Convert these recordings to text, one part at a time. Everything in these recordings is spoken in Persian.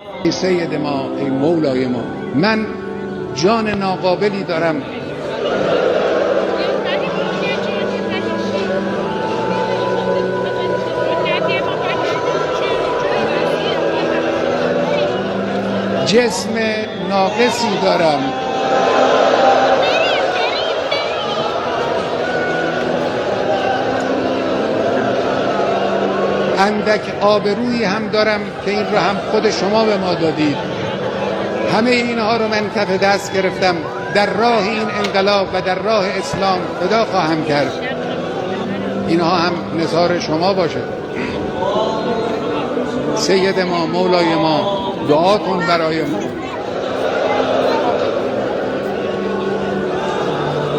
ای سید ما، ای مولای ما، من جان ناقابلی دارم جسم ناقصی دارم اندک آبرویی هم دارم که این را هم خود شما به ما دادید. همه اینها رو من کف دست گرفتم، در راه این انقلاب و در راه اسلام فدا خواهم کرد. اینها هم نثار شما باشه. سید ما، مولای ما، دعاتون برای ما.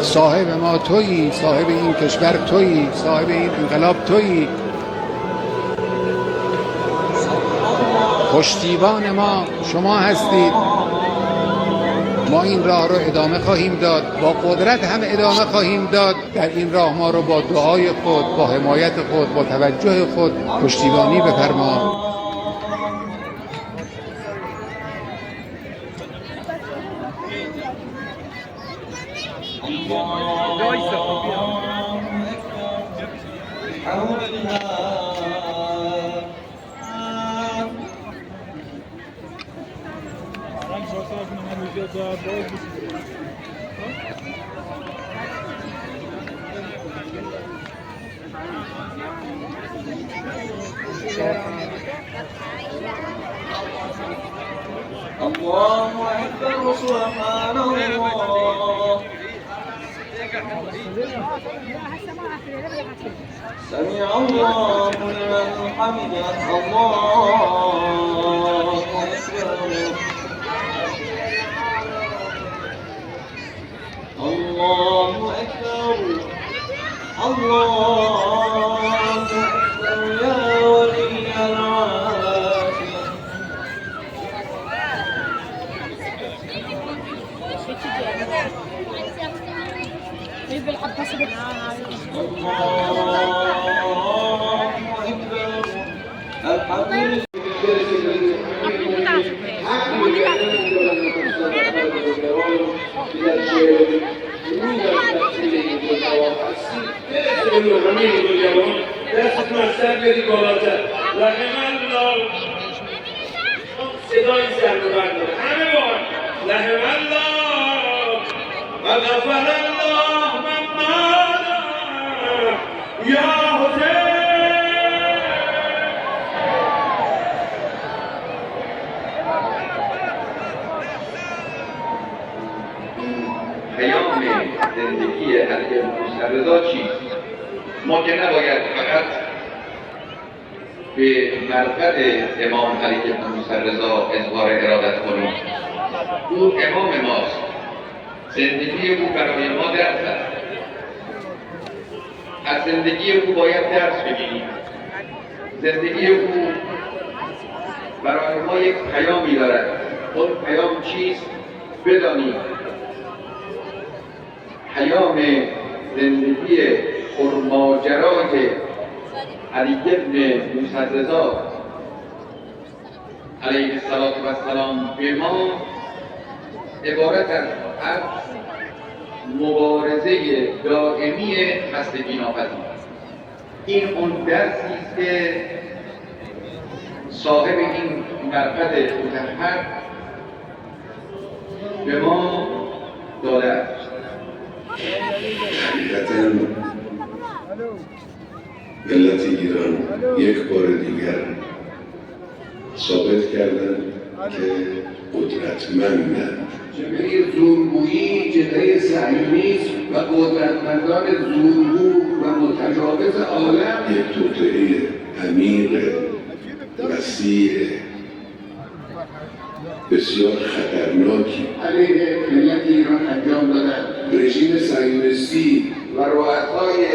صاحب ما تویی، صاحب این کشور تویی، صاحب این انقلاب تویی. پشتیبان ما شما هستید. ما این راه رو ادامه خواهیم داد، با قدرت هم ادامه خواهیم داد. در این راه ما رو با دعای خود، با حمایت خود، با توجه خود پشتیبانی بفرما. الله أكبر سبحان الله سمع الله لمن حمده الله أكبر الله أكبر الله أكبر يا ولي العافية صدای زنبور همه بار لهم الله و غفر الله من مالا یا حسین. پیام زندگی علی موسی‌رضا چیست؟ ما که نباید فقط به مرقد امام علی موسی‌رضا اظهار ارادت کنیم. او امام ماست، زندگی او برای ما درس است. از زندگی او باید درس بگیریم. زندگی او برای ما یک پیامی دارد. اون پیام چیست؟ بدانیم پیام زندگی پرماجرای علی بن موسی‌رضا علیه السلام به ما عبارت از مبارزه دائمی خستگی ناپذیر. این اون درسی است که صاحب این مرقد مطهر به ما داده است. حقیقتاً ملت ایران یک بار دیگر ثابت کردند که قدرتمندند. جبهه زورگویی، جبهه صهیونیسم و قدرتمندان زورگو و متجاوز عالم یک توطئه عمیق، وسیع، بسیار خطرناکی علیه ملت ایران انجام دادند. رژیم صهیونیستی و رؤسای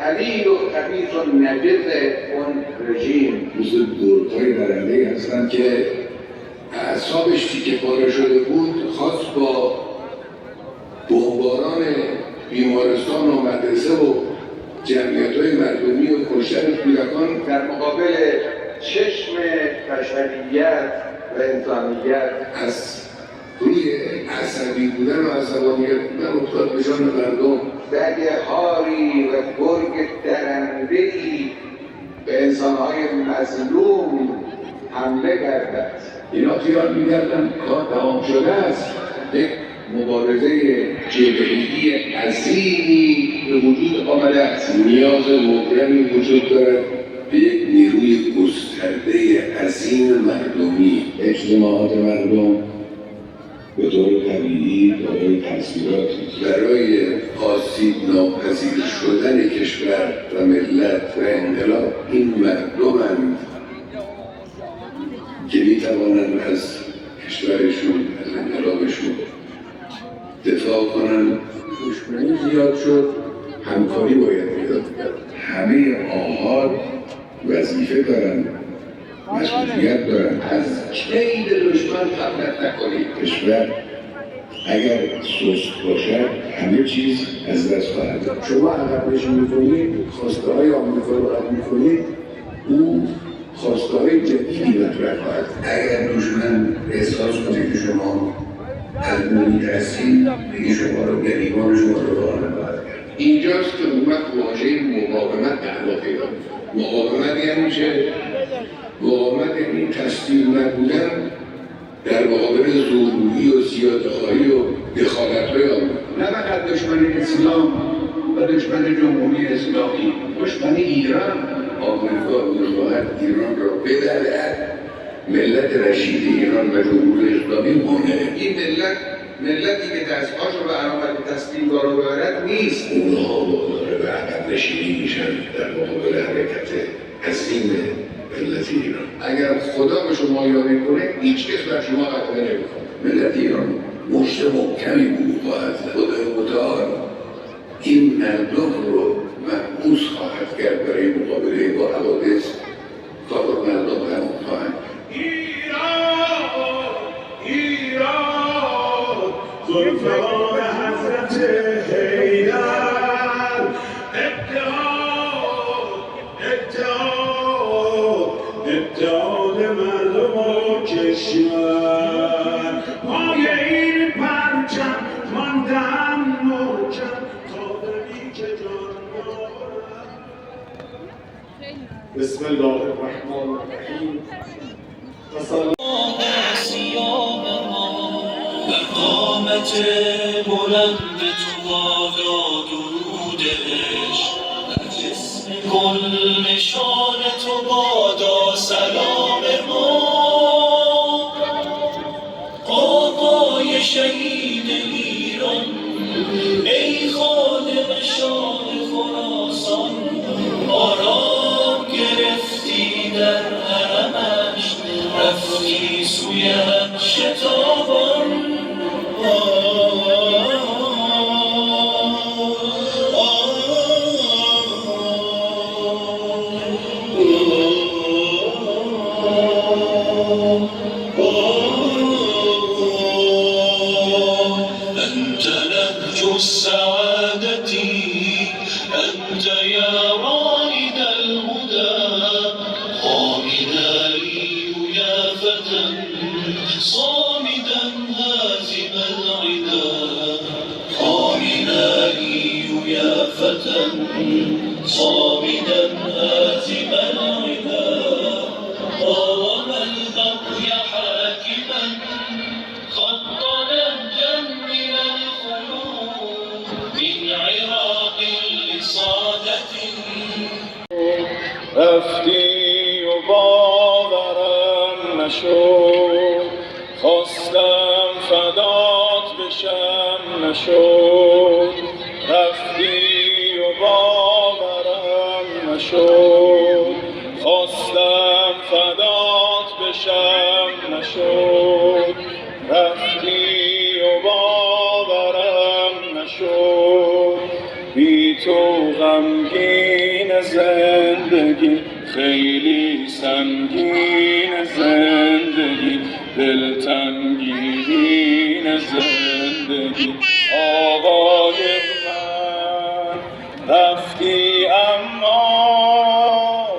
قلیل و خبیث و نجس اون رژیم مثل گرگ‌های برنده هستند که اعصابش تیکه پاره شده بود، خواست با بمباران بیمارستان و مدرسه و جمعیت‌های مردمی و کشتن کودکان در مقابل چشم بشریت و انسانیت از روی عصبی بودن و عصبانیت بودن افتاد به جان مردم. سگ هاری و گرگ درنده‌ای به انسانهای مظلوم حمله کردند. اینا خیال می‌کردن کار تمام شده است. یک مبارزه جبهه‌ای عظیمی به وجود آمده است. نیاز محکمی وجود دارد به یک نیروی گسترده عظیم مردمی. اجتماعات مردم به طور طبیعی دارای تاثیراتی برای آسیب ناپذیر شدن کشور و ملت و انقلاب این مردمند که میتوانند از کشورشون، از انقلابشون دفاع کنند. دشمنی زیاد شد، همکاری باید پیدا کرد. همه آحاد وظیفه دارند، مسئولیت دارند. از کید دشمن غفلت نکنید. کشور اگر سست باشد همه چیز از دست خواهد رفت. شما عقب نشینی می‌کنید، خواسته های آمریکا رو رد می‌کنید، او خواسته های جدیدی مطرح خواهد. اگر دشمن احساس کنید که شما از محیط هستید، دیگه شما رو گریبان شما رو راه نخواهد کرد. اینجاست که اومد واژه مقاومت معنا پیدا می‌کنه. مقاومت یعنی چه؟ مقاومت یعنی تسلیم نبودن در مقابل زورگویی و زیاده‌خواهی و دخالت‌های آمریکا. نه فقط دشمن اسلام و دشمن جمهوری اسلامی، دشمن ایران. آمریکا می‌خواهد ایران را ببرد. ملت رشید ایران و جمهوری اسلامی مانع. این ملتی که دستهاش رو به علامت تسلیم دارو ببرد نیست. اونها به عقب نشینی میشن در مقابل حرکت عظیم ملت ایران. اگر خدا به شما یاری کنه هیچ کس بر شما غلبه نمی‌کنه. ملت ایران مشت محکمی بود خواهد زد. خدای متعال این مردم رو مبعوث خواهد کرد برای مقابله با حوادث. کار مردم همون خواهند. زلفقار حضرت حیدر، اتحاد مردم و کشور. پای این پرچم ماندم محکم تا دمی که جان دارد. بسم الله الرحمن الرحیم. قامت بلند تو بادا درود عشق، در جسم گل نشان تو بادا سلام ما. آقای شهید ایران ای خادم شاه خراسان، آرام گرفتی در حرمش رفتی سوی شتابان. أنت نهج السعادة، أنت يا رائد الهدى. قامنا لي يا فتى صامدا هازم العدا. قامنا لي يا فتى صامدا هازم العدا. قاوم البغي حاكما خط نهجا من الخلود من عراق لصادة. رفتی و باورم نشد، خواستم فدات بشم نشد. رفتی و باورم نشد، خواستم فدات بشم نشد. رفتی و باورم نشد. بی تو غمگین زندگی خیلی سنگین زندگی، دلتنگین زندگی. آقای من رفتی اما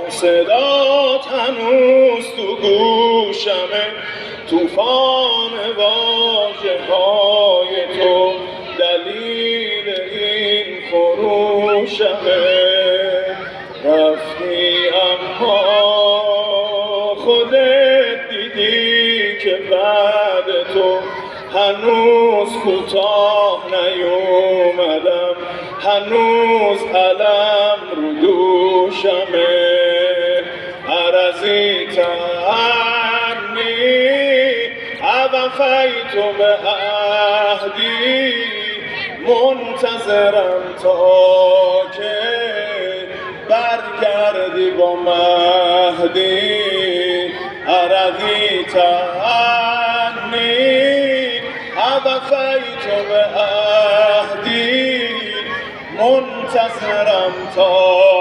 صدات هنوز تو گوشمه. طوفان واژه های تو دلیل این خروشمه. رفتی اما خودت دیدی که بعد تو هنوز کوتاه نیومدم، هنوز علم رو دوشمه. عرضیت عنی اوفیت به عهدی، منتظرم تا که برگردی با مهدی. عرضیت عنی اوفیت به عهدی، منتظرم تا